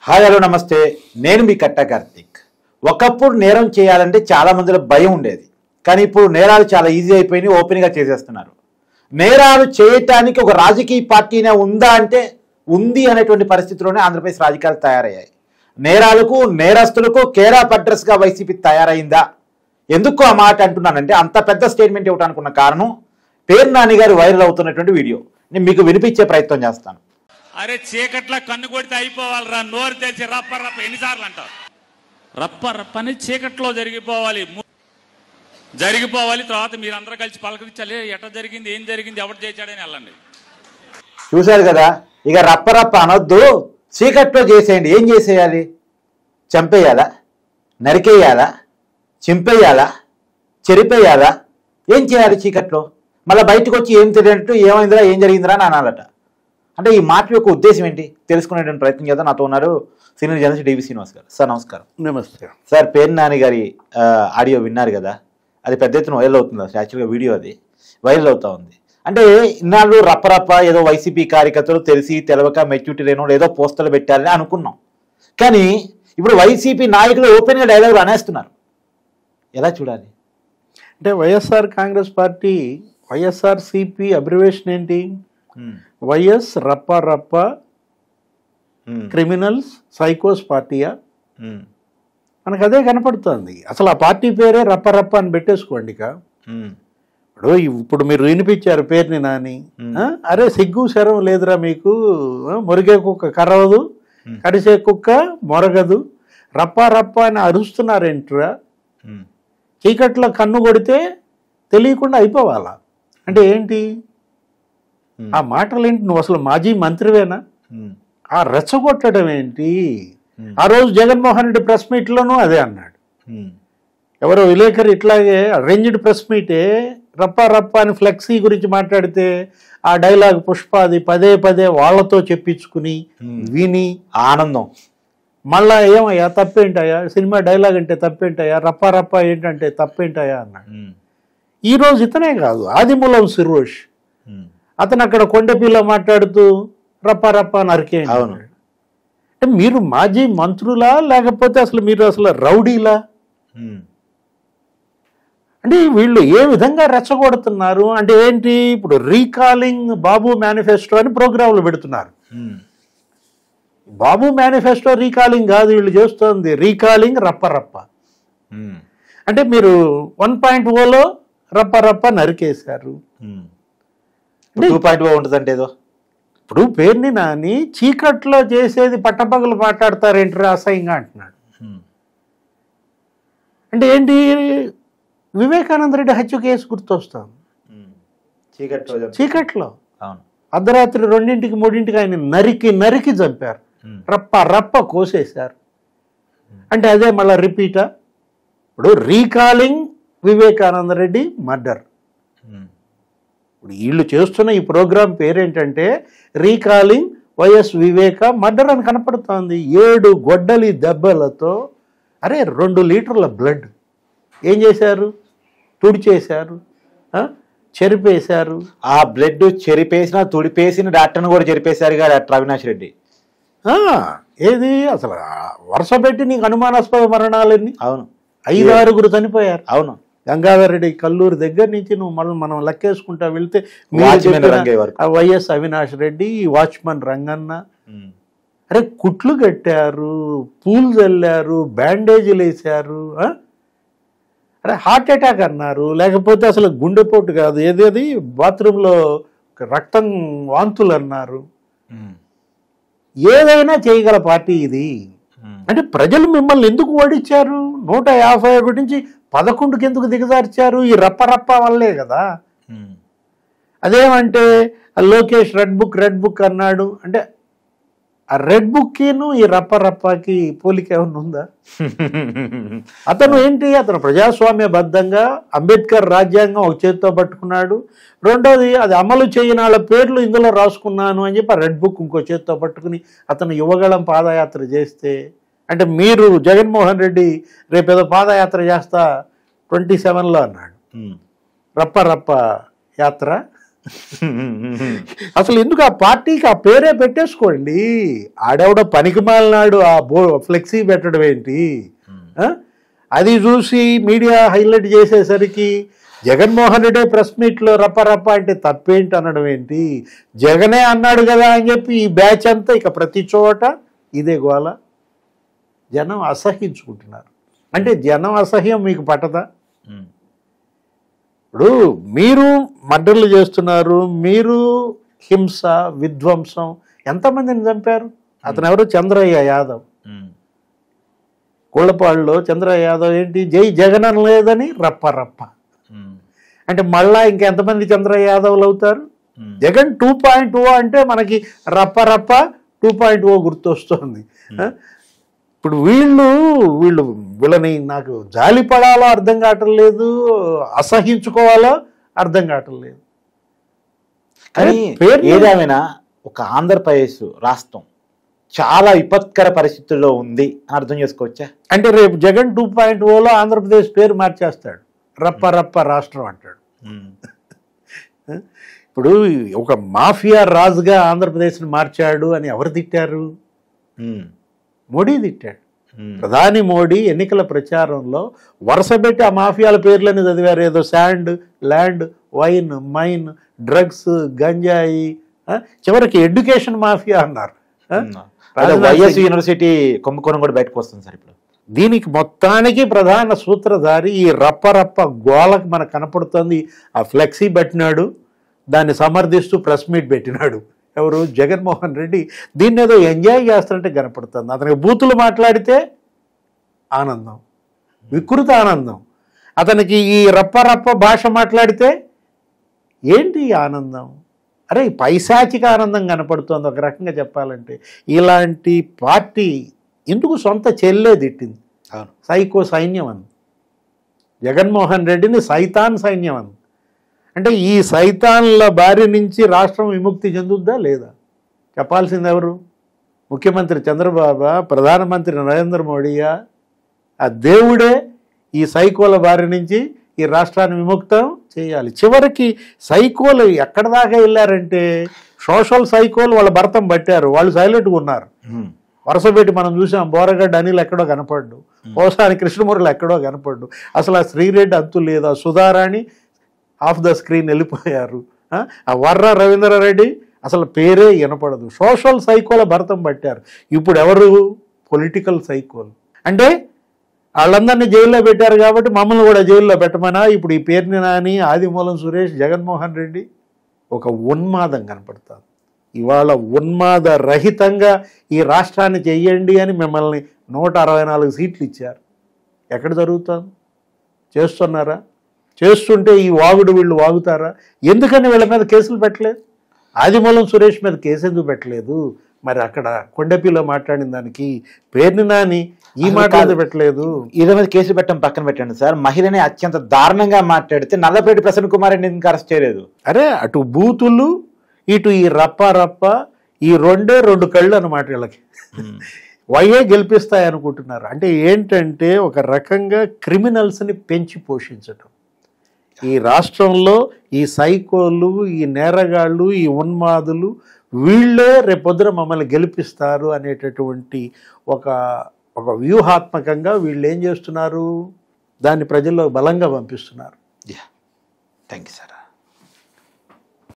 Hi hello నమస్తే, నేను మీ కట్ట కార్తిక్. ఒకప్పుడు నేరం చేయాలంటే చాలా మందిలో భయం ఉండేది, కానీ ఇప్పుడు నేరాలు చాలా ఈజీ అయిపోయినాయి, ఓపెన్గా చేసేస్తున్నారు. నేరాలు చేయటానికి ఒక రాజకీయ పార్టీనే ఉందా అంటే ఉంది అనేటువంటి పరిస్థితిలోనే ఆంధ్రప్రదేశ్ రాజకీయాలు తయారయ్యాయి. నేరాలకు నేరస్తులకు కేర్ ఆఫ్ అడ్రస్గా వైసీపీ తయారైందా? ఎందుకు ఆ మాట అంటున్నానంటే, అంత పెద్ద స్టేట్మెంట్ ఇవ్వడానికి ఉన్న కారణం పేర్ని నాని గారు వైరల్ అవుతున్నటువంటి వీడియో నేను మీకు వినిపించే ప్రయత్నం చేస్తాను. అరే చీకట్ల కన్ను కొడితే అయిపోవాలిరా, నోరు తెరిచి రప్ప రప్ప ఎన్నిసార్లు అంటారు. రప్ప రప్ప అని చీకట్లో జరిగిపోవాలి. తర్వాత మీరందరూ కలిసి పలకరించాలి, ఎట్లా జరిగింది, ఏం జరిగింది, ఎవరు చేశాడని వెళ్ళండి. చూశారు కదా, ఇక రప్ప రప్ప అనొద్దు, చీకట్లో చేసేయండి. ఏం చేసేయాలి? చంపేయాలా, నరికేయాలా, చింపేయాలా, చెరిపేయాలా? ఏం చేయాలి చీకట్లో? మళ్ళీ బయటకు వచ్చి ఏం తెలియనట్టు ఏమైందిరా, ఏం జరిగిందిరా అని అనాలట. అంటే ఈ మాట యొక్క ఉద్దేశం ఏంటి తెలుసుకునేటువంటి ప్రయత్నం చేద్దాం. నాతో ఉన్నారు సీనియర్ జర్నలిస్ట్ డివి శ్రీనివాస్ గారు. సార్ నమస్కారం. నమస్తే సార్. పేర్ని నాని గారి ఆడియో విన్నారు కదా, అది పెద్ద ఎత్తున వైరల్ అవుతుంది. అసలు యాక్చువల్గా వీడియో అది వైరల్ అవుతా ఉంది. అంటే ఇన్నాళ్ళు రప్పరప్ప ఏదో వైసీపీ కార్యకర్తలు తెలిసి తెలవక మెచ్యూరిటీ లేనోడు ఏదో పోస్టర్లు పెట్టాలని అనుకున్నాం. కానీ ఇప్పుడు వైసీపీ నాయకులు ఓపెన్గా డైలాగులు అనేస్తున్నారు. ఎలా చూడాలి? అంటే వైఎస్ఆర్ కాంగ్రెస్ పార్టీ వైఎస్ఆర్సిపి అబ్రివేషన్ ఏంటి? వైఎస్ రప్ప రప్ప క్రిమినల్స్ సైకోస్ పార్టీయా? మనకు అదే కనపడుతుంది. అసలు ఆ పార్టీ పేరే రప్ప రప్ప అని పెట్టేసుకోండి. ఇక ఇప్పుడు మీరు వినిపించారు పేరుని నాని. అరే సిగ్గు శరం లేదురా మీకు, మొరిగే కుక్క కరవదు, కరిసే కుక్క మొరగదు, రప్ప రప్ప అని అరుస్తున్నారేంట్రా? చీకట్లో కన్ను కొడితే తెలియకుండా అయిపోవాలా అంటే ఏంటి? ఆ మాటలేంటి? నువ్వు అసలు మాజీ మంత్రివేనా? ఆ రెచ్చగొట్టడం ఏంటి? ఆ రోజు జగన్మోహన్ రెడ్డి ప్రెస్ మీట్లోనూ అదే అన్నాడు. ఎవరో విలేకరు ఇట్లాగే అరేంజ్డ్ ప్రెస్ మీటే రప్ప రప్ప అని ఫ్లెక్సీ గురించి మాట్లాడితే ఆ డైలాగ్ పుష్పాది పదే పదే వాళ్లతో చెప్పించుకుని విని ఆనందం. మళ్ళా ఏమయ్యా తప్పేంటయ్యా, సినిమా డైలాగ్ అంటే తప్పేంటయ్యా, రప్ప రప్ప ఏంటంటే తప్పేంటయ్యా అన్నాడు. ఈరోజు ఇతనే కాదు, ఆదిమూలం సురేష్ అతను అక్కడ కొండపిల్ల మాట్లాడుతూ రప్ప రప్ప నరికేయండి. అవును. అంటే మీరు మాజీ మంత్రులా లేకపోతే అసలు మీరు అసలు రౌడీలా? అంటే వీళ్ళు ఏ విధంగా రెచ్చగొడుతున్నారు అంటే ఏంటి? ఇప్పుడు రీకాలింగ్ బాబు మేనిఫెస్టో అని ప్రోగ్రాంలు పెడుతున్నారు. బాబు మేనిఫెస్టో రీకాలింగ్ కాదు, వీళ్ళు చేస్తుంది రీకాలింగ్ రప్ప రప్ప. అంటే మీరు 1.0లో రప్ప రప్ప నరికేశారు. 2.0 ఉంటుందంటే ఏదో. ఇప్పుడు పేర్ని నాని చీకట్లో చేసేది పట్టపగలు మాట్లాడతారేంటి అసహ్యంగా అంటున్నాడు. అంటే ఏంటి? వివేకానంద రెడ్డి హత్య కేసు గుర్తొస్తాం. చీకట్లో అర్ధరాత్రి 2ంటికి 3ంటికి ఆయన నరికి నరికి చంపారు, రప్ప రప్ప కోసేశారు. అంటే అదే మళ్ళీ రిపీటా? ఇప్పుడు రీకాలింగ్ వివేకానంద రెడ్డి మర్డర్. ఇప్పుడు వీళ్ళు చేస్తున్న ఈ ప్రోగ్రాం పేరేంటంటే రీకాలింగ్ వైఎస్ వివేక మర్డర్ అని కనపడుతోంది. 7 గొడ్డలి దెబ్బలతో 2 లీటర్ల బ్లడ్ ఏం చేశారు? తుడిచేశారు, చెరిపేశారు. ఆ బ్లడ్ చెరిపేసిన తుడిపేసిన డాక్టర్ని కూడా చెరిపేశారు కదా డాక్టర్ అవినాష్ రెడ్డి. ఏది అసలు వరుస పెట్టి నీకు అనుమానాస్పద మరణాలన్నీ. అవును, 5-6 చనిపోయారు. అవును. గంగాధర్ రెడ్డి కల్లూరు దగ్గర నుంచి నువ్వు మనం లెక్కేసుకుంటా వెళ్తే వైఎస్ అవినాష్ రెడ్డి, వాచ్మన్ రంగన్న, కుట్లు కట్టారు, పూలు చల్లారు, బ్యాండేజీలు వేశారు, హార్ట్ అటాక్ అన్నారు, లేకపోతే అసలు గుండెపోటు కాదు ఏదేది బాత్రూంలో రక్తం వాంతులు అన్నారు. ఏదైనా చేయగల పార్టీ ఇది. అంటే ప్రజలు మిమ్మల్ని ఎందుకు ఓడించారు? 151 నుంచి 11కి ఎందుకు దిగజార్చారు? ఈ రప్ప రప్ప వల్లే కదా. అదేమంటే లోకేష్ రెడ్ బుక్ అన్నాడు. అంటే ఆ రెడ్ బుక్కిను ఈ రప్ప రప్పకి పోలిక ఏమన్నా ఉందా? అతను ఏంటి? అతను ప్రజాస్వామ్యబద్ధంగా అంబేద్కర్ రాజ్యాంగం ఒక చేతితో పట్టుకున్నాడు, రెండోది అది అమలు చేయని వాళ్ళ పేర్లు ఇందులో రాసుకున్నాను అని చెప్పి ఆ రెడ్ బుక్ ఇంకో చేతితో పట్టుకుని అతను యువగళం పాదయాత్ర చేస్తే, అంటే మీరు జగన్మోహన్ రెడ్డి రేపేదో పాదయాత్ర చేస్తా 27లో అన్నాడు. రప్ప రప్ప యాత్ర అసలు ఎందుకు ఆ పార్టీకి ఆ పేరే పెట్టేసుకోండి. ఆడెవడో పనికిమాలినాడు ఆ ఫ్లెక్సీ పెట్టడం ఏంటి? అది చూసి మీడియా హైలైట్ చేసేసరికి జగన్మోహన్ రెడ్డి ప్రెస్ మీట్లో రప్ప అంటే తప్పేంటి అనడం ఏంటి? జగనే అన్నాడు కదా అని చెప్పి ఈ బ్యాచ్ అంతా ఇక ప్రతి చోట ఇదే గోల. జనం అసహించుకుంటున్నారు. అంటే జనం అసహ్యం మీకు పట్టదా? ఇప్పుడు మీరు మర్డర్లు చేస్తున్నారు, మీరు హింస విధ్వంసం ఎంతమందిని చంపారు? అతను ఎవరు? చంద్రయ్య యాదవ్. కోళ్ళపాడులో చంద్రయ్య యాదవ్ ఏంటి జై జగన్ అని లేదని రప్ప. అంటే మళ్ళా ఇంకెంతమంది చంద్రయ్య యాదవ్లు అవుతారు? జగన్ 2.0 అంటే మనకి రప్ప 2.0 గుర్తొస్తుంది. ఇప్పుడు వీళ్ళని నాకు జాలి పడాలో అర్థం కావటం లేదు, అసహించుకోవాలో అర్థం కావటం లేదు. కానీ ఏదేమైనా ఒక ఆంధ్రప్రదేశ్ రాష్ట్రం చాలా విపత్కర పరిస్థితుల్లో ఉంది అని అర్థం చేసుకోవచ్చా? అంటే రేపు జగన్ 2.0లో ఆంధ్రప్రదేశ్ పేరు మార్చేస్తాడు, రప్ప రాష్ట్రం అంటాడు. ఇప్పుడు ఒక మాఫియా రాజుగా ఆంధ్రప్రదేశ్ని మార్చాడు అని ఎవరు తిట్టారు? మోడీ తిట్టాడు. ప్రధాని మోడీ ఎన్నికల ప్రచారంలో వరుసపెట్టి ఆ మాఫియాల పేర్లని చదివారు. ఏదో sand, land, wine, mine, drugs, గంజాయి, చివరికి ఎడ్యుకేషన్ మాఫియా అన్నారు. వైఎస్ యూనివర్సిటీ కుంభకోణం కూడా బయటకు వస్తుంది సార్. ఇప్పుడు దీనికి మొత్తానికి ప్రధాన సూత్రధారి ఈ రప్ప గోళకు మనకు కనపడుతుంది. ఆ ఫ్లెక్సీ పెట్టినాడు, దాన్ని సమర్థిస్తూ ప్రెస్ మీట్ పెట్టినాడు. ఎవరు? జగన్మోహన్ రెడ్డి. దీన్ని ఏదో ఎంజాయ్ చేస్తున్నట్టే కనపడుతుంది. అతనికి బూతులు మాట్లాడితే ఆనందం, వికృత ఆనందం. అతనికి ఈ రప్ప భాష మాట్లాడితే ఏంటి ఆనందం? అరే పైశాచిక ఆనందం కనపడుతుంది ఒక రకంగా చెప్పాలంటే. ఇలాంటి పార్టీ ఎందుకు సొంత చెల్లే తిట్టింది? సైకో సైన్యం అని జగన్మోహన్ రెడ్డిని సైతాన్ సైన్యం అని. అంటే ఈ సైతాన్ల బారి నుంచి రాష్ట్రం విముక్తి చెందుద్దా లేదా? చెప్పాల్సింది ఎవరు? ముఖ్యమంత్రి చంద్రబాబు, ప్రధానమంత్రి నరేంద్ర మోడీయా? ఆ దేవుడే ఈ సైకోల బారి నుంచి ఈ రాష్ట్రాన్ని విముక్తం చేయాలి. చివరికి సైకోలు ఎక్కడ దాకా వెళ్ళారంటే సోషల్ సైకోలు వాళ్ళ భర్తం పట్టారు, వాళ్ళు సైలెంట్గా ఉన్నారు. వరుసపెట్టి మనం చూసాం, బోరగడ్డ అనిల్ ఎక్కడో కనపడ్డు, పోసాని కృష్ణమూర్తులు ఎక్కడో కనపడ్డు. అసలు ఆ శ్రీరెడ్డి అంతు లేదా, సుధారాణి ఆఫ్ ద స్క్రీన్ వెళ్ళిపోయారు. ఆ వర్ర రవీంద్రారెడ్డి అసలు పేరే వినపడదు. సోషల్ సైకోల భరతం పట్టారు. ఇప్పుడు ఎవరు? పొలిటికల్ సైకోలు. అంటే వాళ్ళందరినీ జైల్లో పెట్టారు కాబట్టి మమ్మల్ని కూడా జైల్లో పెట్టమనా? ఇప్పుడు ఈ పేరుని నాని, ఆదిమూలం సురేష్, జగన్మోహన్ రెడ్డి ఒక ఉన్మాదం కనపడుతుంది. ఇవాళ ఉన్మాద రహితంగా ఈ రాష్ట్రాన్ని చెయ్యండి అని మిమ్మల్ని 164 సీట్లు ఇచ్చారు. ఎక్కడ జరుగుతుంది? చేస్తున్నారా? చేస్తుంటే ఈ వాగుడు వీళ్ళు వాగుతారా? ఎందుకని వీళ్ళ మీద కేసులు పెట్టలేదు? ఆదిమూలం సురేష్ మీద కేసు ఎందుకు పెట్టలేదు? మరి అక్కడ కొండపిలో మాట్లాడిన దానికి పేరుని నాని ఈ మాట్లాడి పెట్టలేదు. ఈయన మీద కేసు పెట్టడం పక్కన పెట్టండి సార్, మహిళని అత్యంత దారుణంగా మాట్లాడితే నల్లపరెడ్డి ప్రసన్న కుమార్ రెడ్డిని ఎందుకు అరెస్ట్ చేయలేదు? అరే అటు బూతులు, ఇటు ఈ రప్ప, ఈ రెండు కళ్ళు అన్నమాట వీళ్ళకి. వైఏ గెలిపిస్తాయి అనుకుంటున్నారు. అంటే ఏంటంటే ఒక రకంగా క్రిమినల్స్ని పెంచి పోషించటం. ఈ రాష్ట్రంలో ఈ సైకోలు, ఈ నేరగాళ్ళు, ఈ ఉన్మాదులు వీళ్ళే రేపొద్దున మమ్మల్ని గెలిపిస్తారు అనేటటువంటి ఒక వ్యూహాత్మకంగా వీళ్ళు ఏం చేస్తున్నారు? దాన్ని ప్రజల్లో బలంగా పంపిస్తున్నారు. Thank you sir.